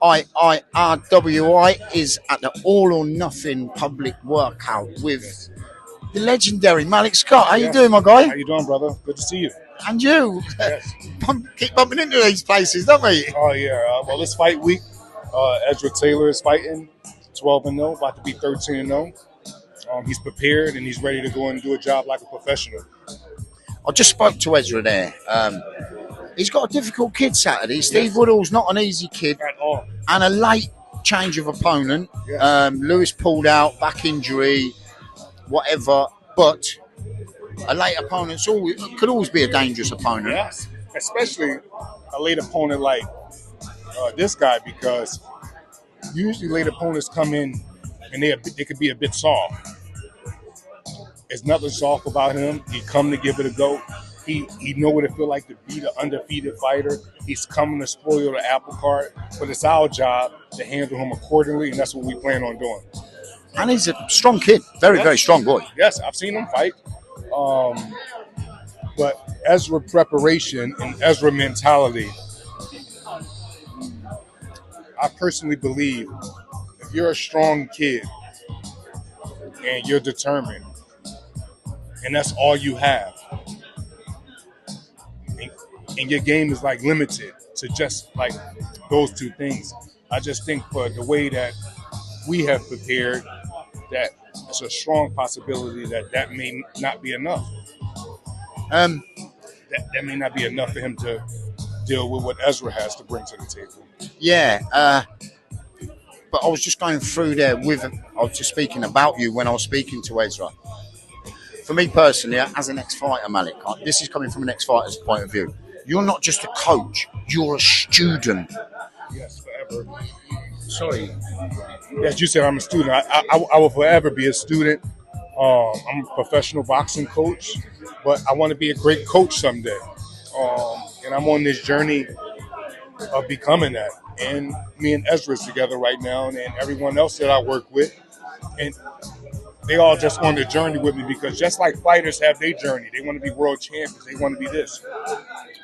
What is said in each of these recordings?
IIRWI is at the All or Nothing public workout with the legendary Malik Scott. How you doing, my guy? How you doing, brother? Good to see you. And you? Yes. Keep bumping into these places, don't we? Oh yeah. Well, it's fight week. Ezra Taylor is fighting, 12-0, about to be 13-0. He's prepared and he's ready to go and do a job like a professional. I just spoke to Ezra there. He's got a difficult kid Saturday. Steve Woodall's not an easy kid. At all. And a late change of opponent. Yes. Lewis pulled out, back injury, whatever. But a late opponent could always be a dangerous opponent. Yes. Especially a late opponent like this guy, because usually late opponents come in and they could be a bit soft. There's nothing soft about him. He come to give it a go. He know what it feel like to be the undefeated fighter. He's coming to spoil the apple cart, but it's our job to handle him accordingly, and that's what we plan on doing. And he's a strong kid, very strong boy. Yes, I've seen him fight. But Ezra preparation and Ezra mentality, I personally believe if you're a strong kid and you're determined, and that's all you have, and your game is like limited to just like those two things, I just think for the way that we have prepared, that it's a strong possibility that may not be enough. That may not be enough for him to deal with what Ezra has to bring to the table. Yeah, but I was just going through there I was just speaking about you when I was speaking to Ezra. For me personally, as an ex-fighter, Malik, this is coming from an ex-fighter's point of view. You're not just a coach, you're a student. Yes, forever. Sorry. As you said, I'm a student. I will forever be a student. I'm a professional boxing coach, but I want to be a great coach someday. And I'm on this journey of becoming that. And me and Ezra is together right now, and everyone else that I work with. And they all just on the journey with me, because just like fighters have their journey, they want to be world champions, they want to be this.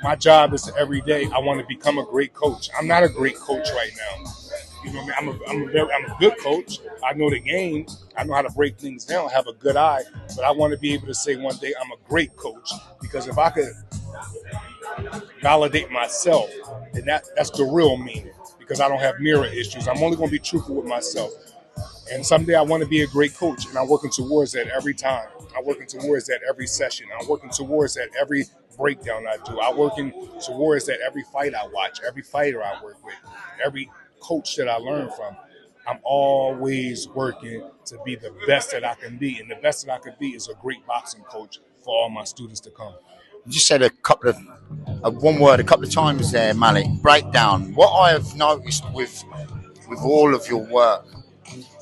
My job is every day I want to become a great coach. I'm not a great coach right now. You know what I mean? I'm a good coach. I know the game. I know how to break things down. I have a good eye. But I want to be able to say one day I'm a great coach, because if I could validate myself, then that's the real meaning, because I don't have mirror issues. I'm only going to be truthful with myself. And someday I want to be a great coach, and I'm working towards that every time. I'm working towards that every session. I'm working towards that every breakdown I do. I'm working towards that every fight I watch, every fighter I work with, every coach that I learn from. I'm always working to be the best that I can be, and the best that I can be is a great boxing coach for all my students to come. You just said one word a couple of times there, Malik. Breakdown. What I have noticed with all of your work,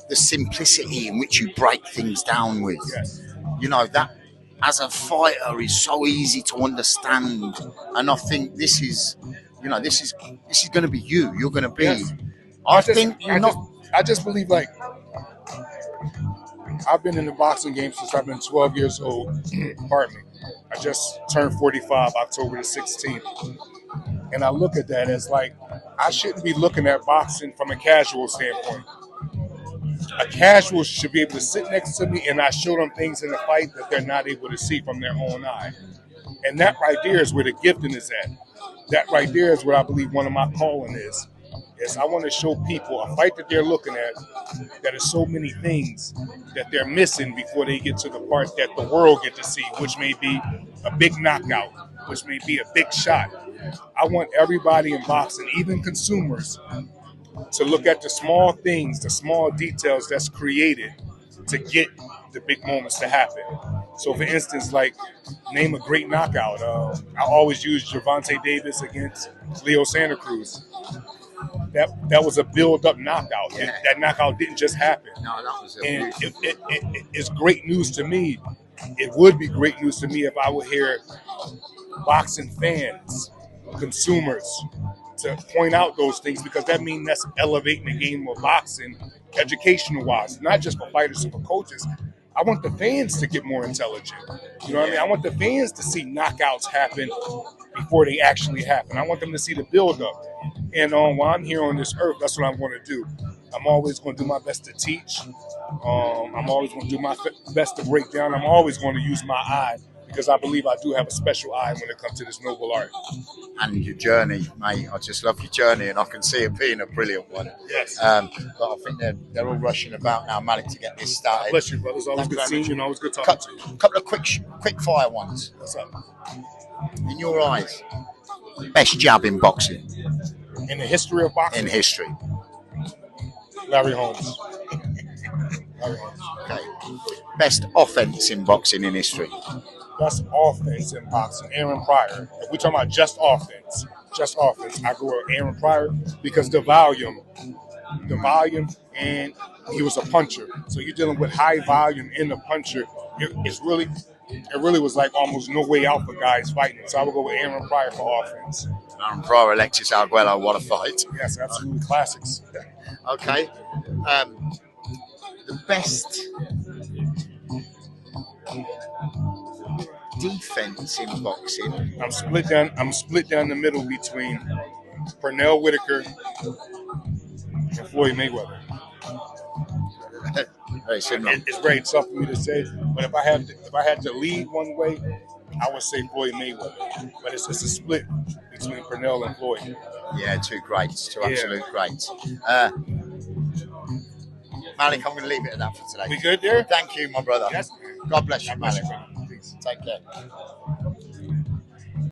the simplicity in which you break things down with. Yes. You know, that as a fighter is so easy to understand. And I think this is going to be you. You're going to be. Yes. I just believe, like, I've been in the boxing game since I've been 12 years old. Pardon me. I just turned 45 October the 16th. And I look at that as like, I shouldn't be looking at boxing from a casual standpoint. A casual should be able to sit next to me and I show them things in the fight that they're not able to see from their own eye. And that right there is where the gifting is at. That right there is what I believe one of my calling is I want to show people a fight that they're looking at that is so many things that they're missing before they get to the part that the world get to see, which may be a big knockout, which may be a big shot. I want everybody in boxing, even consumers, to look at the small things, the small details that's created to get the big moments to happen. So, for instance, like, name a great knockout. I always use Gervonta Davis against Leo Santa Cruz. That was a build-up knockout. Yeah. That knockout didn't just happen. No, that was and it's great news to me. It would be great news to me if I would hear boxing fans, consumers, to point out those things, because that means that's elevating the game of boxing educational-wise, not just for fighters and for coaches. I want the fans to get more intelligent. You know what I mean? I want the fans to see knockouts happen before they actually happen. I want them to see the build-up. And while I'm here on this earth, that's what I'm going to do. I'm always going to do my best to teach. I'm always going to do my best to break down. I'm always going to use my eye because I believe I do have a special eye when it comes to this noble art. And your journey, mate. I just love your journey, and I can see it being a brilliant one. Yes. But I think they're all rushing about now, Malik, to get this started. God bless you, brothers. Always good seeing you, and always good talking to you. A couple of quick fire ones. What's up? In your eyes, best jab in boxing. In the history of boxing? In history. Larry Holmes. Larry Holmes. Okay. Best offense in boxing in history. Best offense in boxing, Aaron Pryor. If we're talking about just offense, I go with Aaron Pryor because the volume, and he was a puncher. So you're dealing with high volume in the puncher. It really was like almost no way out for guys fighting. So I would go with Aaron Pryor for offense. Aaron Pryor, Alexis Arguello, what a fight. Yes, absolutely classics. Okay. The best defense in boxing. I'm split down the middle between Pernell Whitaker and Floyd Mayweather. Very similar. It's very tough for me to say, but if I had to lead one way, I would say Floyd Mayweather. But it's a split between Pernell and Floyd. Yeah, two greats, two absolute greats. Malik, I'm going to leave it at that for today. We good there? Thank you, my brother. Yes. God bless you, God bless Malik. you. Take care.